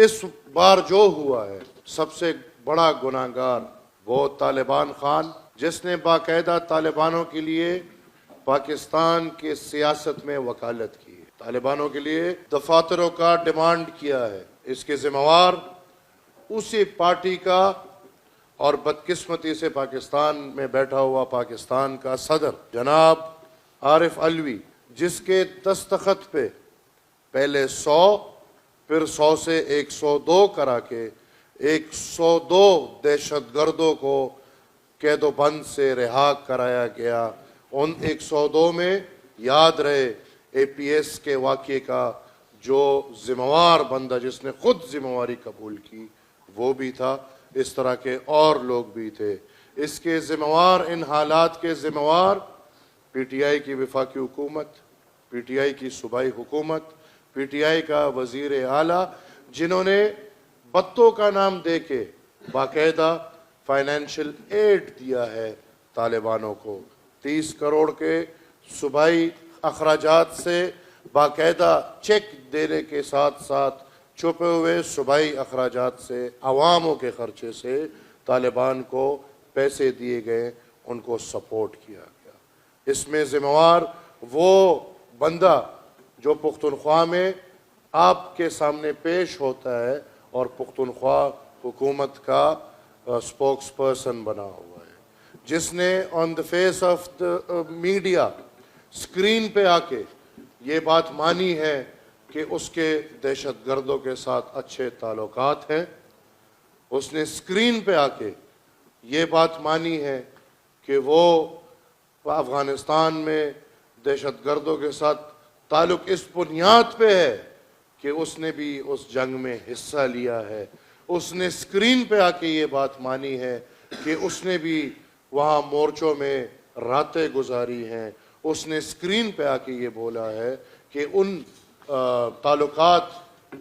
اس بار جو ہوا ہے سب سے بڑا گناہگار وہ طالبان خان جس نے باقاعدہ طالبانوں کے لیے پاکستان کے سیاست میں وکالت کی ہے، طالبانوں کے لیے دفاتروں کا ڈیمانڈ کیا ہے۔ اس کے ذمہ وار اسی پارٹی کا اور بدقسمتی سے پاکستان میں بیٹھا ہوا پاکستان کا صدر جناب عارف علوی، جس کے دستخط پہ پہلے 100 پھر 100 سے 102 کرا کے 102 دہشت گردوں کو قید و بند سے رہا کرایا گیا۔ ان 102 میں یاد رہے اے پی ایس کے واقعے کا جو ذمہ وار بندہ جس نے خود ذمہ واری قبول کی وہ بھی تھا، اس طرح کے اور لوگ بھی تھے۔ اس کے ذمہ وار، ان حالات کے ذمہ وار پی ٹی آئی کی وفاقی حکومت، پی ٹی آئی کی صوبائی حکومت، پی ٹی آئی کا وزیر اعلیٰ، جنہوں نے بتوں کا نام دے کے باقاعدہ فائنینشل ایڈ دیا ہے طالبانوں کو۔ 30 کروڑ کے صوبائی اخراجات سے باقاعدہ چیک دینے کے ساتھ ساتھ چھپے ہوئے صوبائی اخراجات سے، عواموں کے خرچے سے طالبان کو پیسے دیے گئے، ان کو سپورٹ کیا گیا۔ اس میں ذمہ وار وہ بندہ جو پختونخوا میں آپ کے سامنے پیش ہوتا ہے اور پختونخوا حکومت کا اسپوکس پرسن بنا ہوا ہے، جس نے on the face of the media screen پہ آ کے یہ بات مانی ہے کہ اس کے دہشت گردوں کے ساتھ اچھے تعلقات ہیں۔ اس نے اسکرین پہ آ کے یہ بات مانی ہے کہ وہ افغانستان میں دہشت گردوں کے ساتھ تعلق اس بنیاد پہ ہے کہ اس نے بھی اس جنگ میں حصہ لیا ہے۔ اس نے اسکرین پہ آ کے یہ بات مانی ہے کہ اس نے بھی وہاں مورچوں میں راتیں گزاری ہیں۔ اس نے اسکرین پہ آ کے یہ بولا ہے کہ ان تعلقات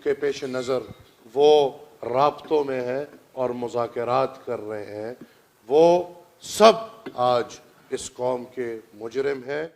کے پیش نظر وہ رابطوں میں ہیں اور مذاکرات کر رہے ہیں۔ وہ سب آج اس قوم کے مجرم ہیں۔